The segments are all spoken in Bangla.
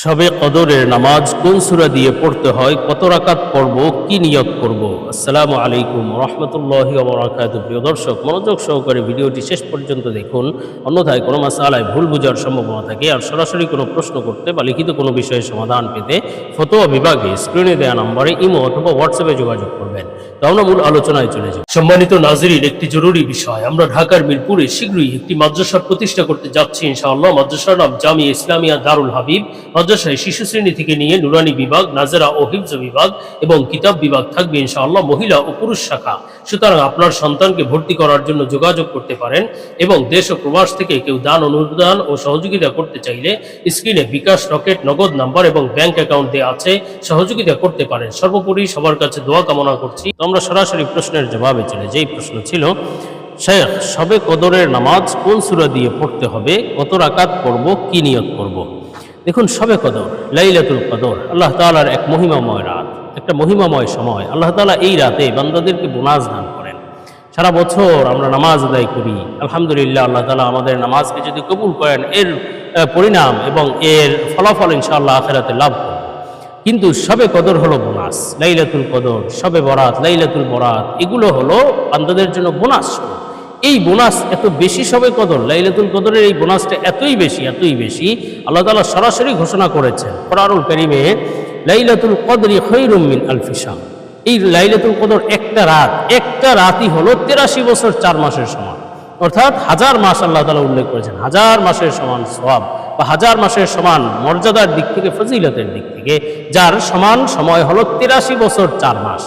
শবে কদরের নামাজ কোন সূরা দিয়ে পড়তে হয়, কত রাকাত পড়ব, কি নিয়ত করব? আসসালামু আলাইকুম রাহমাতুল্লাহি ওয়া বারাকাতুহু। প্রিয় দর্শক, মনোযোগ সহকারে ভিডিওটি শেষ পর্যন্ত দেখুন, অন্যথায় কোনো মাসআলায় ভুল বোঝার সম্ভাবনা থাকে। আর সরাসরি কোনো প্রশ্ন করতে বা লিখিত কোনো বিষয়ে সমাধান পেতে ফতোয়া বিভাগে স্ক্রিনে দেওয়া নম্বরে ইমো অথবা হোয়াটসঅ্যাপে যোগাযোগ করবেন। তো আমরা মূল আলোচনায় চলে যাই। সম্মানিত নাজরিন, একটি জরুরি বিষয়, আমরা ঢাকার মিরপুরে শীঘ্রই একটি মাদ্রাসা প্রতিষ্ঠা করতে যাচ্ছি ইনশাআল্লাহ। মাদ্রাসার নাম জামিয়া ইসলামিয়া দারুল হাবিব। মাদ্রাসায় শিশু শ্রেণী থেকে নিয়ে নুরানি বিভাগ, নাজেরা ও হিফজ বিভাগ এবং কিতাব বিভাগ থাকবে ইনশাআল্লাহ, মহিলা ও পুরুষ শাখা। সুতরাং আপনার সন্তানকে ভর্তি করার জন্য যোগাযোগ করতে পারেন এবং দেশ ও প্রবাস থেকে কেউ দান, অনুদান ও সহযোগিতা করতে চাইলে স্ক্রিনে বিকাশ, রকেট, নগদ নাম্বার এবং ব্যাংক অ্যাকাউন্ট দেওয়া আছে, সহযোগিতা করতে পারেন। সর্বোপরি সবার কাছে দোয়া কামনা করছি। তো আমরা সরাসরি প্রশ্নের জবাবে চলে যাই। প্রশ্ন ছিল, শেখ, শবে কদরের নামাজ কোন সূরা দিয়ে পড়তে হবে, কত রাকাত পড়ব, কি নিয়ত করব? দেখুন, শবে কদর, লাইলাতুল কদর, আল্লাহ তাআলার এক মহিমাময় রাত, একটা মহিমাময় সময়। আল্লাহ তাআলা এই রাতে বান্দাদেরকে বোনাস দান করেন। সারা বছর আমরা নামাজ আদায় করি, আলহামদুলিল্লাহ। আল্লাহ তাআলা আমাদের নামাজকে যদি কবুল করেন, এর পরিণাম এবং এর ফলাফল ইনশাআল্লাহ আখিরাতে লাভ করব। কিন্তু শবে কদর হলো বোনাস। লাইলাতুল কদর, শবে বরাত, লাইলাতুল বরাত, এগুলো হলো বান্দাদের জন্য বোনাস। এই বোনাস এত বেশি, শবে কদর, লাইলাতুল কদরের এই বোনাসটা এতই বেশি, আল্লাহ তাআলা সরাসরি ঘোষণা করেছেন কোরআনুল কারীমে, লাইলাতুল কদরি খায়রুম মিন আলফি শাহর। এই লাইলাতুল কদর একটা রাতই হলো 83 বছর 4 মাসের সমান, অর্থাৎ 1000 মাস আল্লাহ তাআলা উল্লেখ করেছেন। 1000 মাসের সমান সওয়াব বা 1000 মাসের সমান মর্যাদার দিক থেকে, ফজিলতের দিক থেকে, যার সমান সময় হলো 83 বছর 4 মাস।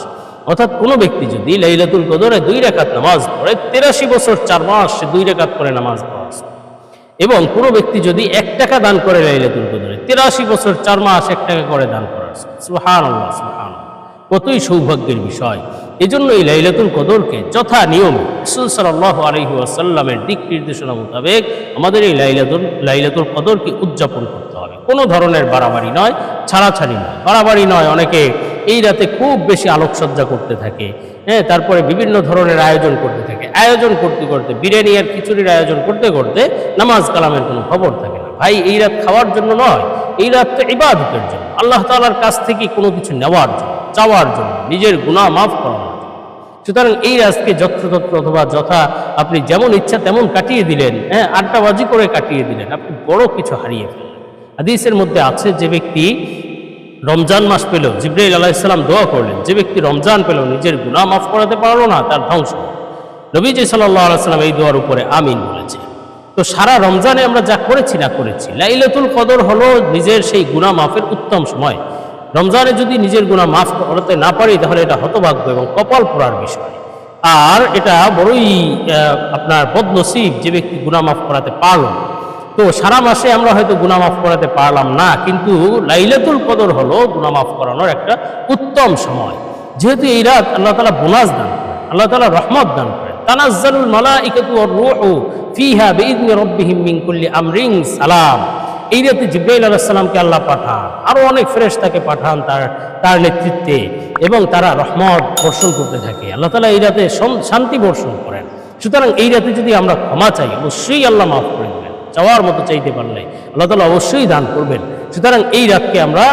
অর্থাৎ কোনো ব্যক্তি যদি লাইলাতুল কদরে 2 রাকাত নামাজ পড়ে, 83 বছর 4 মাস সে 2 রাকাত করে নামাজ পড়ে। এবং কোনো ব্যক্তি যদি 1 টাকা দান করে লাইলাতুল কদরে, 83 বছর 4 মাস 1 টাকা করে দান করা। সুবহানাল্লাহ, সুবহানাল্লাহ, কতই সৌভাগ্যের বিষয়। এজন্য এই লাইলাতুল কদরকে যথা নিয়মে রাসূল সাল্লাল্লাহু আলাইহি ওয়াসাল্লামের দিক নির্দেশনা মোতাবেক আমাদের এই লাইলাতুল কদরকে উদযাপন করতে হবে। কোনো ধরনের বাড়াবাড়ি নয়, ছাড়াছাড়ি নয়, বাড়াবাড়ি নয়। অনেকে এই রাতে খুব বেশি আলোকসজ্জা করতে থাকে, তারপরে বিভিন্ন ধরনের আয়োজন করতে থাকে। আয়োজন করতে করতে, বিরিয়ানি আর খিচুড়ির আয়োজন করতে করতে নামাজ কালামের কোনো খবর থাকে না। ভাই, এই রাত খাওয়ার জন্য নয়, এই রাত তো ইবাদতের জন্য, আল্লাহ তাআলার কাছ থেকে কোনো কিছু নেওয়ার জন্য, চাওয়ার জন্য, নিজের গুনাহ মাফ করার জন্য। সুতরাং এই রাতকে যত্রতত্র অথবা যথা আপনি যেমন ইচ্ছা তেমন কাটিয়ে দিলেন, আড্ডাবাজি করে কাটিয়ে দিলেন, আপনি বড় কিছু হারিয়ে ফেললেন। হাদিসের মধ্যে আছে, যে ব্যক্তি রমজান মাস পেল, জিবরাইল আলাইহিস সালাম দোয়া করলেন, যে ব্যক্তি রমজান পেল নিজের গুনাহ মাফ করাতে পারলো না, তার ধ্বংস। নবীজি সাল্লাল্লাহু আলাইহি সাল্লাম এই দোয়ার উপরে আমিন বলেছে। তো সারা রমজানে আমরা যা করেছি না করেছি, লাইলাতুল কদর হলো নিজের সেই গুনাহ মাফের উত্তম সময়। রমজানে যদি নিজের গুনাহ মাফ করতে না পারি, তাহলে এটা হতভাগ্য এবং কপাল পোড়ার বিষয়। আর এটা বড়ই আপনার বদনসিব, যে ব্যক্তি গুনাহ মাফ করাতে পারল। তো সারা মাসে আমরা হয়তো গুনাহ মাফ করাতে পারলাম না, কিন্তু লাইলাতুল কদর হলো গুনাহ মাফ করানোর একটা উত্তম সময়। যেহেতু এই রাত আল্লাহ তাআলা বোনাস দান করেন, আল্লাহ তাআলা রহমত দান করেন। তানাজ্জালুল মালাইকাতু ওয়ার রূহু ফিহা বিইذনি রাব্বিহিম মিন কুল্লি আমরিন সালাম। এই রাতে জিবরাইল আলাইহিস সালামকে আল্লাহ পাঠান, আরো অনেক ফেরেশতাকে পাঠান তার নেতৃত্বে, এবং তারা রহমত বর্ষণ করতে থাকে। আল্লাহ তাআলা এই রাতে শান্তি বর্ষণ করেন। সুতরাং এই রাতে যদি আমরা ক্ষমা চাই, অবশ্যই আল্লাহ মাফ করে দেবেন। চাওয়ার মতো চাইতে পারলে আল্লাহ তাআলা অবশ্যই দান করবেন। সুতরাং এই রাতকে আমরা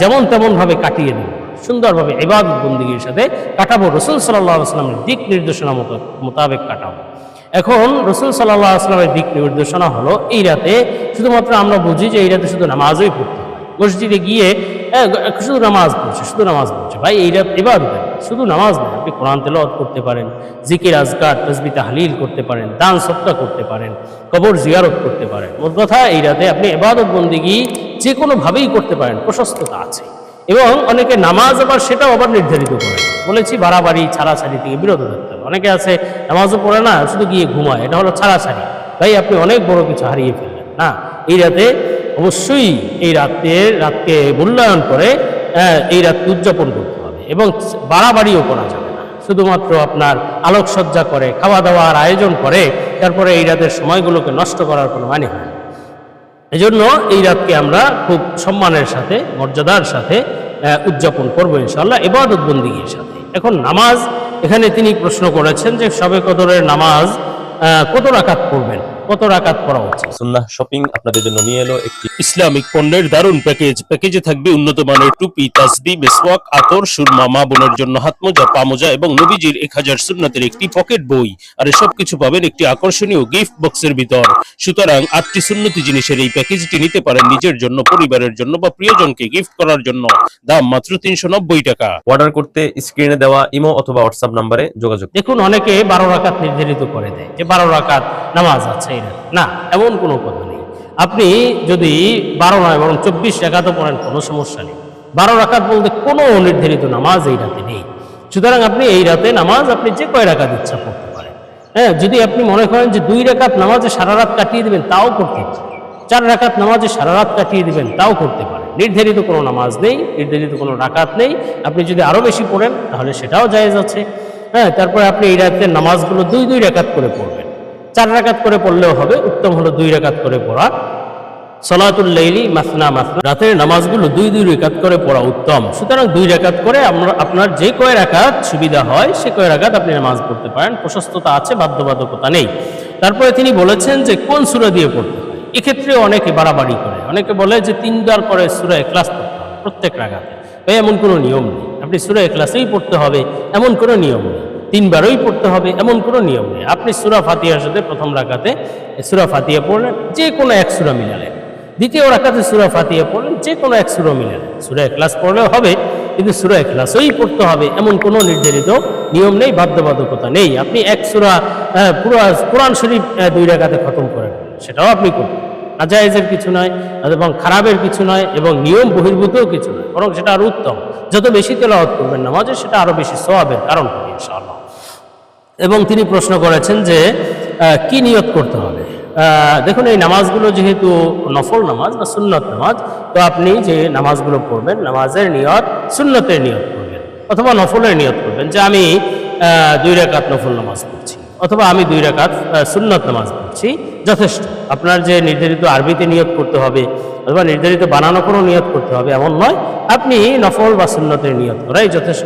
যেমন তেমন ভাবে কাটিয়ে দেব, সুন্দরভাবে ইবাদত বন্দেগীর সাথে কাটাবো, রাসূল সাল্লাল্লাহু আলাইহি ওয়াসাল্লামের দিক নির্দেশনা মোতাবেক কাটাবো। এখন রাসূল সাল্লাল্লাহু আলাইহি ওয়াসাল্লামের দিক নির্দেশনা হলো, এই রাতে শুধুমাত্র আমরা বুঝি যে এই রাতে শুধু নামাজই পড়তে হয়, মসজিদে গিয়ে শুধু নামাজ পড়ছে। ভাই, এই রাত ইবাদত, শুধু নামাজ নয়, আপনি কোরআন তেলাওয়াত করতে পারেন, জিকির, আজকার, তাসবিহ, তাহলিল করতে পারেন, দান সদকা করতে পারেন, কবর জিয়ারত করতে পারেন। মোট কথা, এই রাতে আপনি ইবাদত বন্দেগী যে কোনোভাবেই করতে পারেন, প্রশস্ততা আছে। এবং অনেকে নামাজ সেটাও আবার নির্ধারিত করেন। বলেছি, বাড়াবাড়ি ছাড়াছাড়ি থেকে বিরত থাকতে হবে। অনেকে আছে নামাজও পড়ে না, শুধু গিয়ে ঘুমায়, এটা হলো ছাড়াছাড়ি। ভাই, আপনি অনেক বড় কিছু হারিয়ে ফেললেন না। এই রাতে অবশ্যই এই রাতকে মূল্যায়ন করে এই রাতকে উদযাপন করতে হবে, এবং বাড়াবাড়িও করা যাবে না। শুধুমাত্র আপনার আলোকসজ্জা করে, খাওয়া দাওয়ার আয়োজন করে, তারপরে এই রাতের সময়গুলোকে নষ্ট করার কোনো মানে হয় না। এজন্য এই রাতকে আমরা খুব সম্মানের সাথে, মর্যাদার সাথে উদযাপন করবো ইনশাআল্লাহ, ইবাদত বন্দেগীর সাথে। এখন নামাজ, এখানে তিনি প্রশ্ন করেছেন যে শবে কদরের নামাজ কত রাকাত পড়বেন। কত রাকাত পড়া উচিত। সুন্নাহ শপিং আপনাদের জন্য নিয়ে এলো একটি ইসলামিক পণ্যের দারুণ প্যাকেজে থাকবে উন্নত মানের টুপি, তাসবিহ, মিসওয়াক, আতর, সুরমা, মা বোনের জন্য হাত মোজা, পা মোজা এবং নবীজির 1000 সুন্নাতের একটি পকেট বই। আর এসব কিছু পাবেন একটি আকর্ষণীয় গিফট বক্সের ভিতর। সুতরাং 8টি সুন্নতি জিনিসের এই প্যাকেজটি নিতে পারেন নিজের জন্য, পরিবারের জন্য বা প্রিয়জনকে গিফট করার জন্য। দাম মাত্র 390 টাকা। অর্ডার করতে স্ক্রিনে দেওয়া ইমো অথবা হোয়াটসঅ্যাপ নম্বরে যোগাযোগ। দেখুন, অনেকে 12 রাকাত নির্ধারিত করে দেয় যে 12 রাকাত নামাজ আছে এই রাতে। না, এমন কোনো কথা নেই। আপনি যদি 12 নয় বরং 24 রাকাতও পড়েন কোনো সমস্যা নেই। 12 রাকাত বলতে কোনো নির্ধারিত নামাজ এই রাতে নেই। সুতরাং আপনি এই রাতে নামাজ আপনি যে কয় রাকাত ইচ্ছা পড়তে পারেন। হ্যাঁ, যদি আপনি মনে করেন যে 2 রাকাত নামাজে সারা রাত কাটিয়ে দেবেন তাও করতে পারেন, 4 রাকাত নামাজে সারা রাত কাটিয়ে দিবেন তাও করতে পারেন। নির্ধারিত কোনো নামাজ নেই, নির্ধারিত কোনো রাকাত নেই। আপনি যদি আরও বেশি পড়েন তাহলে সেটাও জায়েজ আছে। হ্যাঁ, তারপরে আপনি এই রাতের নামাজগুলো 2 রাকাত করে পড়বেন। 4 রাকাত করে পড়লেও হবে, উত্তম হলো 2 রাকাত করে পড়া। সলাতুল লাইলি মাসনা মাসনা, রাতের নামাজগুলো 2 রাকাত করে পড়া উত্তম। সুতরাং 2 রাকাত করে আপনার যে কয় রাকাত সুবিধা হয় সে কয় রাকাত আপনি নামাজ পড়তে পারেন, প্রশস্ততা আছে, বাধ্যবাধকতা নেই। তারপরে তিনি বলেছেন যে কোন সূরা দিয়ে পড়তে হয়। এক্ষেত্রে অনেকে বাড়াবাড়ি করে, অনেকে বলে যে 3 বার করে সূরা ইখলাস পড়তে হবে প্রত্যেক রাকাতে। এমন কোনো নিয়ম নেই। আপনি সূরা ইখলাসই পড়তে হবে এমন কোনো নিয়ম নেই, 3 বারই পড়তে হবে এমন কোনো নিয়ম নেই। আপনি সূরা ফাতিহার সাথে প্রথম রাকাতে সূরা ফাতিহা পড়লেন, যে কোনো এক সূরা মিলালেন। দ্বিতীয় রাকাতে সূরা ফাতিহা পড়লেন, যে কোনো এক সূরা মিলালেন। সূরা ইখলাস পড়লেও হবে, কিন্তু সূরা ইখলাসই পড়তে হবে এমন কোনো নির্ধারিত নিয়ম নেই, বাধ্যবাধকতা নেই। আপনি এক সূরা পুরো কোরআন শরীফ 2 রাকাতে খতম করেন, সেটাও আপনি করবেন। নাজায়েজের কিছু নয় এবং খারাপের কিছু নয় এবং নিয়ম বহির্ভূতও কিছু নয়, বরং সেটা আরো উত্তম। যত বেশি তেলাওয়াত করবেন নামাজে সেটা আরো বেশি সওয়াবের কারণ হবে ইনশাআল্লাহ। এবং তিনি প্রশ্ন করেছেন যে কি নিয়ত করতে হবে। দেখুন, এই নামাজগুলো যেহেতু নফল নামাজ বা সুন্নত নামাজ, তো আপনি যে নামাজগুলো পড়বেন নামাজের নিয়ত সুন্নতের নিয়ত করবেন অথবা নফলের নিয়ত করবেন, যে আমি 2 রাকাত নফল নামাজ পড়ছি অথবা আমি 2 রাকাত সুন্নত নামাজ পড়ছি, যথেষ্ট। আপনার যে নির্ধারিত আরবিতে নিয়ত করতে হবে অথবা নির্ধারিত বানানো কোনো নিয়ত করতে হবে এমন নয়, আপনি নফল বা সুন্নতের নিয়ত করাই যথেষ্ট।